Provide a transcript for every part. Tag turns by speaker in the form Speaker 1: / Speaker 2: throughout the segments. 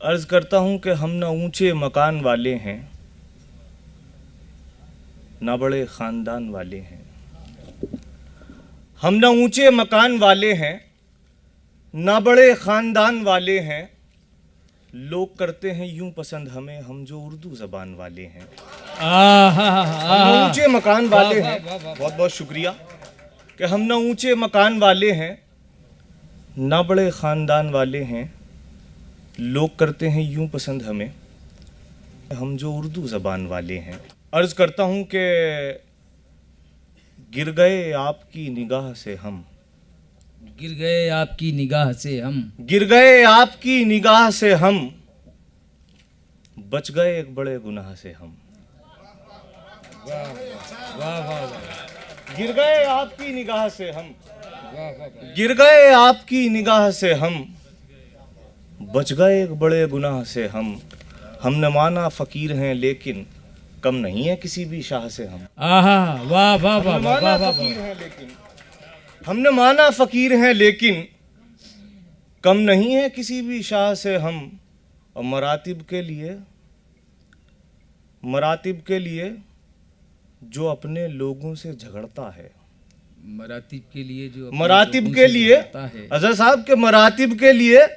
Speaker 1: अर्ज करता हूँ कि हम ना ऊंचे मकान वाले हैं, ना बड़े ख़ानदान वाले हैं। हम ना ऊंचे मकान वाले हैं, ना बड़े ख़ानदान वाले हैं। लोग करते हैं यूं पसंद हमें, हम जो उर्दू ज़बान वाले हैं। हम ऊंचे मकान वाले हैं, बहुत बहुत शुक्रिया कि हम ना ऊंचे मकान वाले हैं, ना बड़े ख़ानदान वाले हैं। लोग करते हैं यूं पसंद हमें, हम जो उर्दू ज़बान वाले हैं। अर्ज़ करता हूँ कि गिर गए आपकी निगाह से हम,
Speaker 2: गिर गए आपकी निगाह से हम,
Speaker 1: गिर गए आपकी निगाह से हम, बच गए एक बड़े गुनाह से हम।
Speaker 2: वाह वाह वाह,
Speaker 1: गिर गए आपकी निगाह से हम,
Speaker 2: वाह वाह,
Speaker 1: गिर गए आपकी निगाह से हम, बच गए एक बड़े गुनाह से हम। हमने माना फ़कीर हैं लेकिन कम नहीं है किसी भी शाह से हम।
Speaker 2: आहा वाह वाह वाह
Speaker 1: हमने
Speaker 2: वाह
Speaker 1: माना
Speaker 2: वाह
Speaker 1: फ़कीर हैं लेकिन, हमने माना फ़कीर हैं लेकिन कम नहीं है किसी भी शाह से हम। और मरातिब के लिए जो अपने लोगों से झगड़ता है,
Speaker 2: मरातिब के लिए जो अपने
Speaker 1: मरातिब
Speaker 2: लोगों
Speaker 1: के
Speaker 2: से
Speaker 1: लिए
Speaker 2: झगड़ता है।
Speaker 1: अजहर साहब के मरातिब के लिए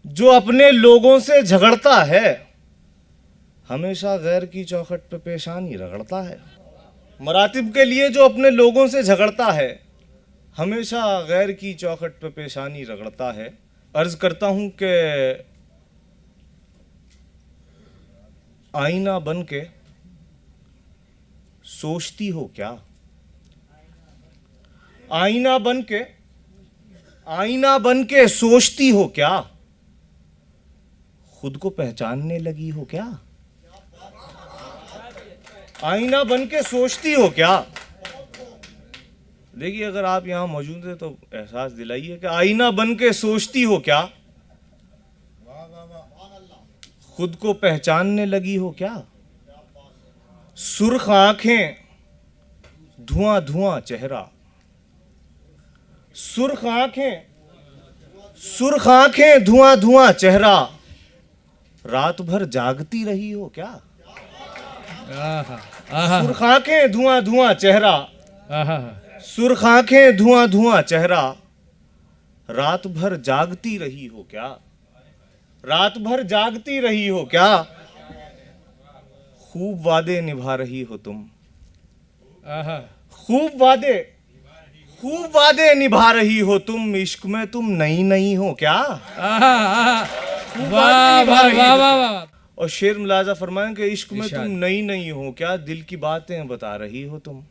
Speaker 1: जो अपने लोगों से झगड़ता है, हमेशा गैर की चौखट पे पेशानी रगड़ता है। मरातिब के लिए जो अपने लोगों से झगड़ता है, हमेशा गैर की चौखट पे पेशानी रगड़ता है। अर्ज करता हूँ कि आईना बन के सोचती हो क्या, आईना बन के सोचती हो क्या, खुद को पहचानने लगी हो क्या। आईना बन के सोचती हो क्या। देखिए, अगर आप यहां मौजूद हैं तो एहसास दिलाइए कि आईना बन के सोचती हो क्या, खुद को पहचानने लगी हो क्या। सुर्ख आंखें धुआं धुआं चेहरा, सुर्ख आंखें धुआं धुआं चेहरा, रात भर जागती रही हो क्या।
Speaker 2: आहा आहा
Speaker 1: सुर्ख आंखें धुआं धुआं चेहरा,
Speaker 2: आहा,
Speaker 1: सुर्ख आंखें धुआं धुआं चेहरा, रात भर जागती रही हो क्या, रात भर जागती रही हो क्या। खूब वादे निभा रही हो तुम,
Speaker 2: आहा,
Speaker 1: खूब वादे निभा रही हो तुम। इश्क में तुम नई नई हो क्या।
Speaker 2: आहा, आहा, वाह वाह वाह वाह वाह।
Speaker 1: और शेर मुलाजा फरमाएं कि इश्क में
Speaker 2: इरशाद।
Speaker 1: तुम नई नई हो क्या, दिल की बातें बता रही हो तुम।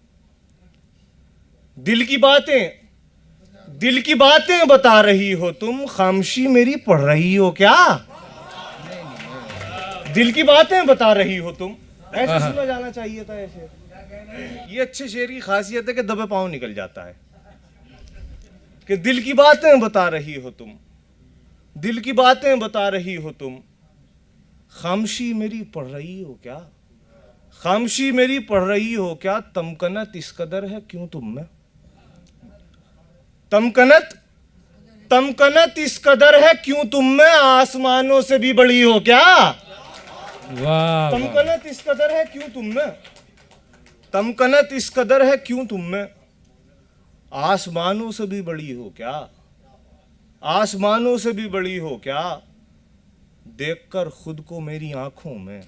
Speaker 1: दिल की बातें बता रही हो तुम, खामोशी मेरी पढ़ रही हो क्या। दिल की बातें बता रही हो तुम, ऐसे सुना जाना चाहिए था ऐसे। ये अच्छे शेर की खासियत है कि दबे पांव निकल जाता है कि दिल की बातें बता रही हो तुम, दिल की बातें बता रही हो तुम, खामोशी मेरी पढ़ रही हो क्या, खामोशी मेरी पढ़ रही हो क्या। तमकनत इस कदर है क्यों तुम में, तमकनत इस कदर है क्यों तुम में, आसमानों से भी बड़ी हो क्या।
Speaker 2: वाह
Speaker 1: तमकनत इस कदर है क्यों तुम में, तमकनत इस कदर है क्यों तुम में, आसमानों से भी बड़ी हो क्या, आसमानों से भी बड़ी हो क्या। देखकर खुद को मेरी आंखों में,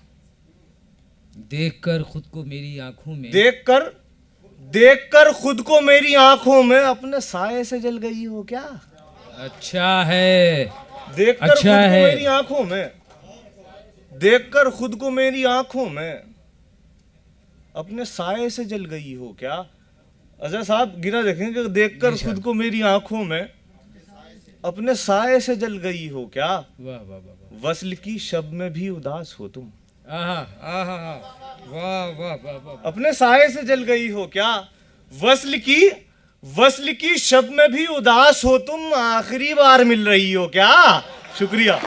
Speaker 2: देखकर खुद को मेरी आंखों में,
Speaker 1: देखकर खुद को मेरी आंखों में, अपने साये से जल गई हो क्या।
Speaker 2: अच्छा है,
Speaker 1: देखकर
Speaker 2: अच्छा
Speaker 1: खुद को
Speaker 2: है।
Speaker 1: मेरी आंखों में, देखकर खुद को मेरी आंखों में, अपने साये से जल गई हो क्या। अजहर साहब गिरा देखेंगे, देखकर खुद को मेरी आंखों में, अपने साये से जल गई हो क्या।
Speaker 2: वाह वाह वाह,
Speaker 1: वस्ल की शब में भी उदास हो तुम,
Speaker 2: आहा आहा, वाह वाह वाह वाह,
Speaker 1: अपने साये से जल गई हो क्या। वस्ल की शब में भी उदास हो तुम, आखिरी बार मिल रही हो क्या। शुक्रिया।